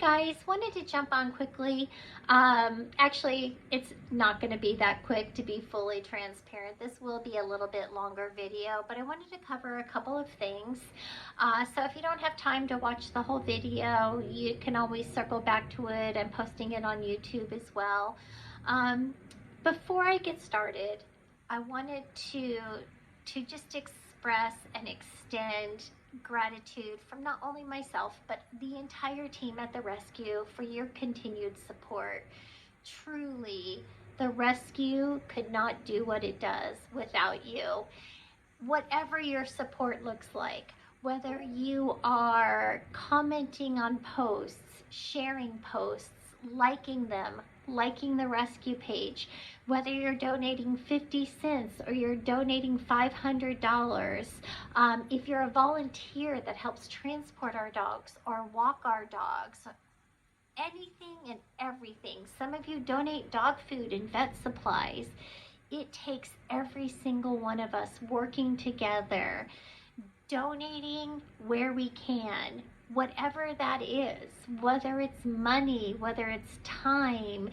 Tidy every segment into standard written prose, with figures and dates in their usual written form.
guys, wanted to jump on quickly. Actually, it's not going to be that quick, to be fully transparent. This will be a little bit longer video, but I wanted to cover a couple of things. So if you don't have time to watch the whole video, you can always circle back to it. I'm posting it on YouTube as well. Before I get started, I wanted to just express and extend gratitude from not only myself but the entire team at the rescue for your continued support. Truly, the rescue could not do what it does without you. Whatever your support looks like, whether you are commenting on posts, sharing posts, liking them, liking the rescue page, whether you're donating 50 cents or you're donating $500, if you're a volunteer that helps transport our dogs or walk our dogs, anything and everything. Some of you donate dog food and vet supplies. It takes every single one of us working together, donating where we can, whatever that is, whether it's money, whether it's time,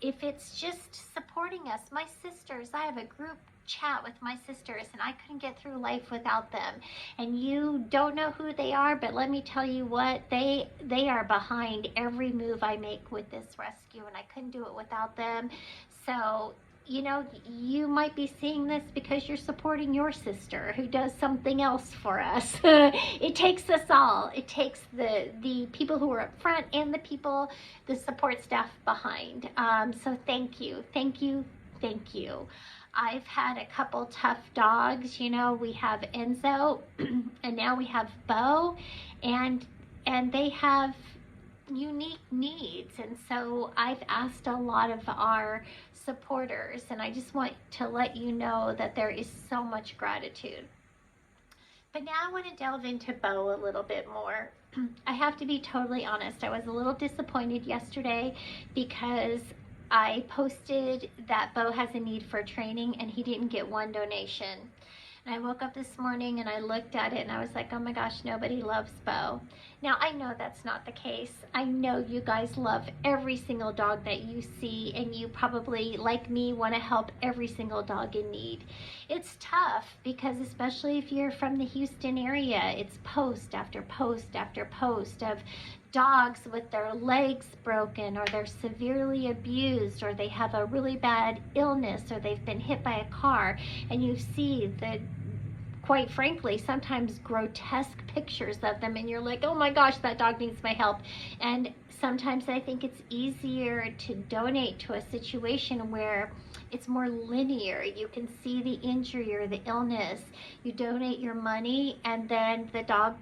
if it's just supporting us. My sisters, I have a group chat with my sisters and I couldn't get through life without them. And you don't know who they are, but let me tell you what, they are behind every move I make with this rescue, and I couldn't do it without them. So you know, you might be seeing this because you're supporting your sister who does something else for us. It takes us all. It takes the people who are up front and the support staff behind. So thank you, thank you, thank you. I've had a couple tough dogs. You know, we have Enzo and now we have Bo, and they have unique needs, and so I've asked a lot of our supporters, and I just want to let you know that there is so much gratitude. But now I want to delve into Bo a little bit more. I have to be totally honest, I was a little disappointed yesterday because I posted that Bo has a need for training and he didn't get one donation. And I woke up this morning and I looked at it and I was like, oh my gosh, nobody loves Bo. Now, I know that's not the case. I know you guys love every single dog that you see, and you probably, like me, want to help every single dog in need. It's tough because, especially if you're from the Houston area, it's post after post after post of dogs with their legs broken, or they're severely abused, or they have a really bad illness, or they've been hit by a car, and you see the, quite frankly, sometimes grotesque pictures of them, and you're like, oh my gosh, that dog needs my help. And sometimes I think it's easier to donate to a situation where it's more linear. You can see the injury or the illness. You donate your money, and then the dog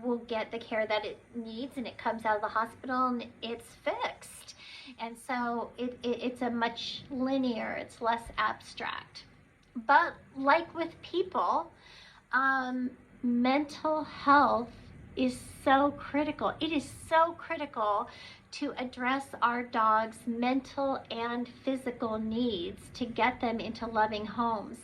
will get the care that it needs, and it comes out of the hospital and it's fixed. And so it's a much linear, it's less abstract. But like with people, mental health is so critical. It is so critical to address our dogs' mental and physical needs to get them into loving homes.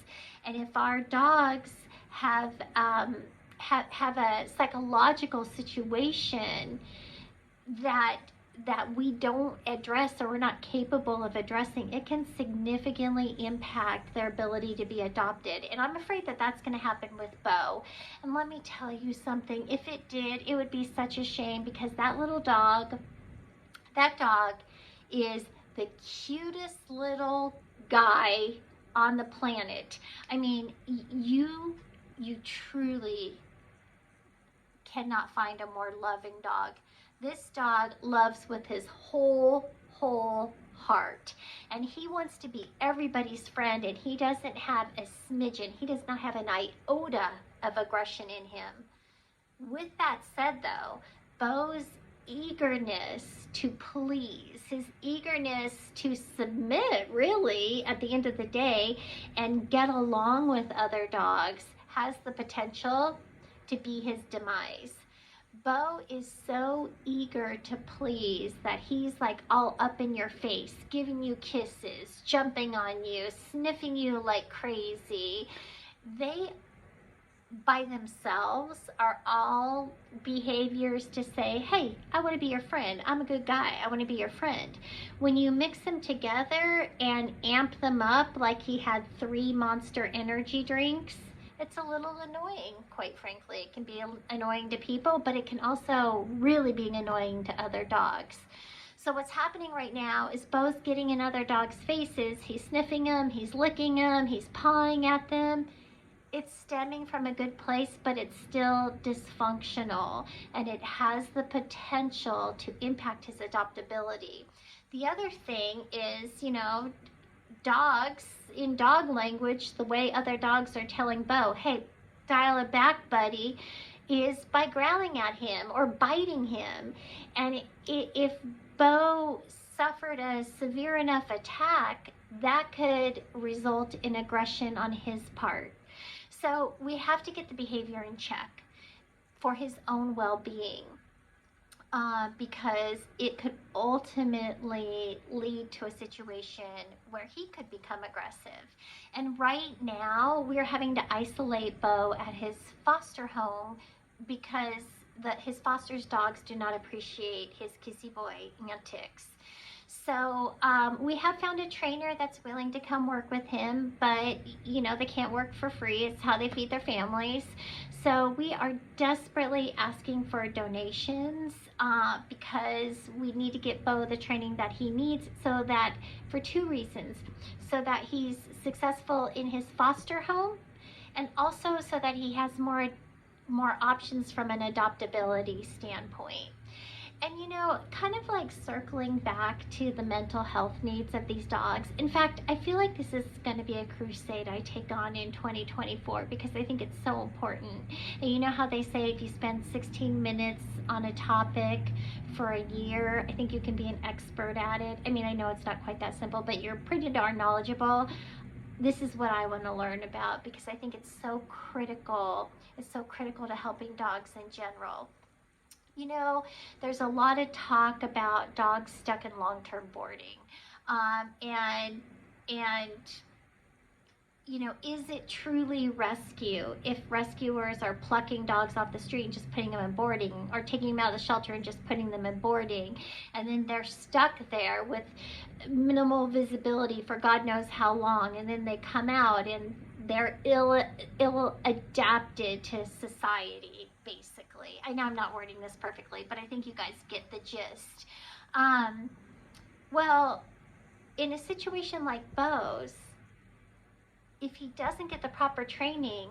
And if our dogs have a psychological situation that we don't address, or we're not capable of addressing, it can significantly impact their ability to be adopted. And I'm afraid that that's going to happen with Bo. And let me tell you something, if it did, it would be such a shame, because that little dog, that dog is the cutest little guy on the planet. I mean, you truly cannot find a more loving dog. This dog loves with his whole heart, and he wants to be everybody's friend, and he doesn't have a smidgen, he does not have an iota of aggression in him. With that said though, Bo's eagerness to please, his eagerness to submit, really, at the end of the day, and get along with other dogs, has the potential to be his demise. Bo is so eager to please that he's like all up in your face, giving you kisses, jumping on you, sniffing you like crazy. They by themselves are all behaviors to say, hey, I want to be your friend. I'm a good guy. I want to be your friend. When you mix them together and amp them up like he had 3 Monster energy drinks, it's a little annoying, quite frankly. It can be annoying to people, but it can also really be annoying to other dogs. So what's happening right now is Bo's getting in other dogs' faces. He's sniffing them, he's licking them, he's pawing at them. It's stemming from a good place, but it's still dysfunctional, and it has the potential to impact his adoptability. The other thing is, dogs, in dog language, the way other dogs are telling Bo, hey, dial it back, buddy, is by growling at him or biting him. And if Bo suffered a severe enough attack, that could result in aggression on his part. So we have to get the behavior in check for his own well-being, because it could ultimately lead to a situation where he could become aggressive. And right now we're having to isolate Bo at his foster home because his foster's dogs do not appreciate his kissy boy antics. So we have found a trainer that's willing to come work with him, but they can't work for free. It's how they feed their families. So we are desperately asking for donations because we need to get Bo the training that he needs, so that, for 2 reasons, so that he's successful in his foster home, and also so that he has more options from an adoptability standpoint. And kind of like circling back to the mental health needs of these dogs. In fact, I feel like this is going to be a crusade I take on in 2024 because I think it's so important. And you know how they say if you spend 16 minutes on a topic for a year, I think you can be an expert at it. I mean, I know it's not quite that simple, but you're pretty darn knowledgeable. This is what I want to learn about because I think it's so critical. It's so critical to helping dogs in general. There's a lot of talk about dogs stuck in long-term boarding. And is it truly rescue if rescuers are plucking dogs off the street and just putting them in boarding, or taking them out of the shelter and just putting them in boarding, and then they're stuck there with minimal visibility for God knows how long, and then they come out and they're ill adapted to society, basically. I know I'm not wording this perfectly, but I think you guys get the gist. Well, in a situation like Bo's, if he doesn't get the proper training,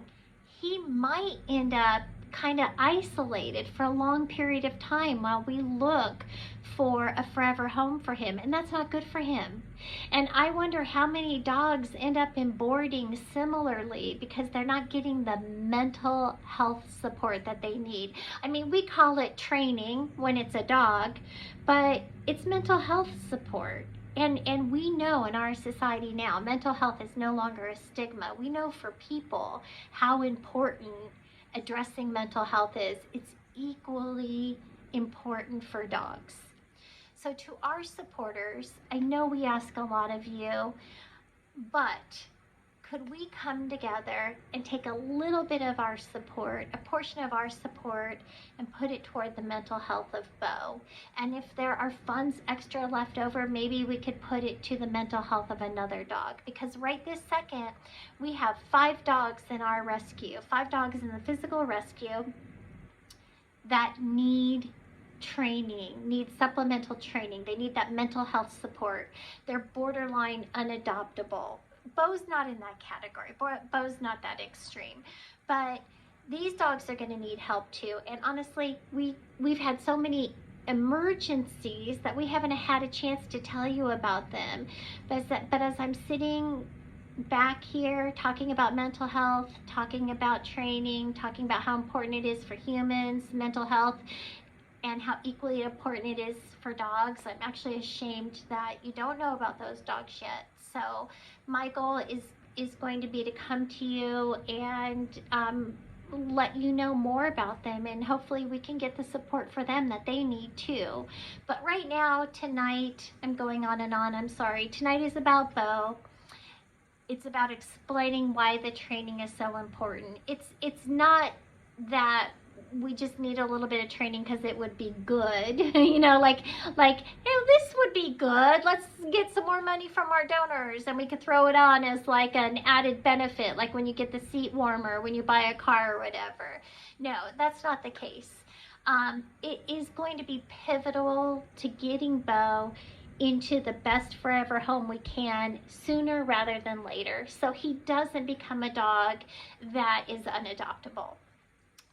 he might end up kind of isolated for a long period of time while we look for a forever home for him, and that's not good for him. And I wonder how many dogs end up in boarding similarly because they're not getting the mental health support that they need. I mean, we call it training when it's a dog, but it's mental health support. And we know in our society now, mental health is no longer a stigma. We know for people how important addressing mental health is. It's equally important for dogs. So to our supporters, I know we ask a lot of you, but could we come together and take a little bit of our support, a portion of our support, and put it toward the mental health of Bo? And if there are funds extra left over, maybe we could put it to the mental health of another dog. Because right this second, we have 5 dogs in our rescue, 5 dogs in the physical rescue that need training, need supplemental training. They need that mental health support. They're borderline unadoptable. Bo's not in that category. Bo's not that extreme. But these dogs are going to need help too. And honestly, we've had so many emergencies that we haven't had a chance to tell you about them. But as I'm sitting back here talking about mental health, talking about training, talking about how important it is for humans, mental health, and how equally important it is for dogs, I'm actually ashamed that you don't know about those dogs yet. So my goal is going to be to come to you and let you know more about them, and hopefully we can get the support for them that they need too. But right now, tonight, I'm going on and on, I'm sorry. Tonight is about Bo. it's about explaining why the training is so important. It's not that we just need a little bit of training because it would be good. You know, like hey, this would be good, let's get some more money from our donors and we could throw it on as like an added benefit, like when you get the seat warmer when you buy a car or whatever. No, that's not the case. It is going to be pivotal to getting Bo into the best forever home we can sooner rather than later, so he doesn't become a dog that is unadoptable.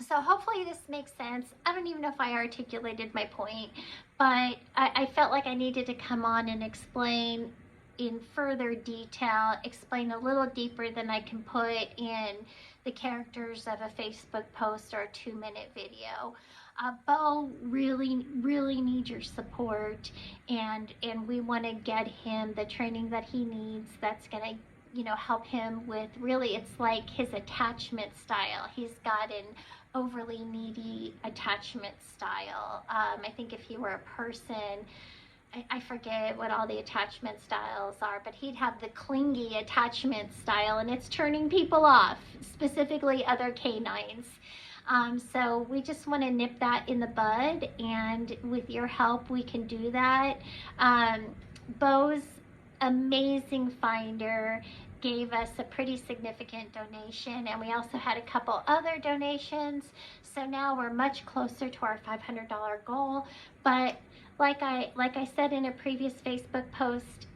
So hopefully this makes sense. I don't even know if I articulated my point, but I felt like I needed to come on and explain in further detail, explain a little deeper than I can put in the characters of a Facebook post or a 2-minute video. Bo really needs your support, and we want to get him the training that he needs that's going to, you know, help him with, really, it's like his attachment style. He's got an overly needy attachment style. I think if he were a person, I forget what all the attachment styles are, but he'd have the clingy attachment style, and it's turning people off, specifically other canines. So we just want to nip that in the bud, and with your help we can do that. Bo's amazing finder gave us a pretty significant donation, and we also had a couple other donations, so now we're much closer to our $500 goal. But like I said in a previous Facebook post,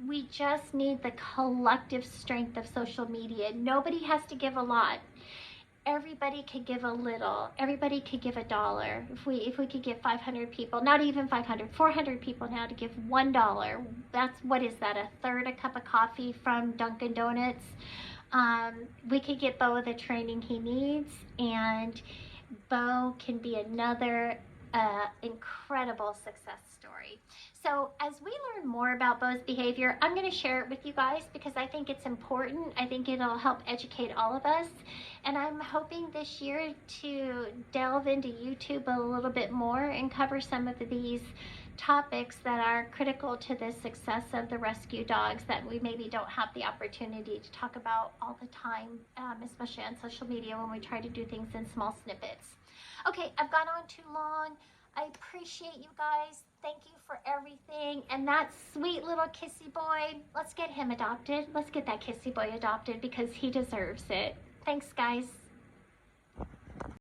we just need the collective strength of social media. Nobody has to give a lot. Everybody could give a little. Everybody could give $1. If we could get 500 people, not even 500, 400 people now to give $1. That's, what is that, a third a cup of coffee from Dunkin' Donuts? We could get Bo the training he needs, and Bo can be another incredible success story. So as we learn more about Bo's behavior, I'm going to share it with you guys because I think it's important. I think it'll help educate all of us. And I'm hoping this year to delve into YouTube a little bit more and cover some of these topics that are critical to the success of the rescue dogs that we maybe don't have the opportunity to talk about all the time, especially on social media when we try to do things in small snippets. Okay, I've gone on too long. I appreciate you guys. Thank you for everything. And that sweet little kissy boy, let's get him adopted. Let's get that kissy boy adopted because he deserves it. Thanks, guys.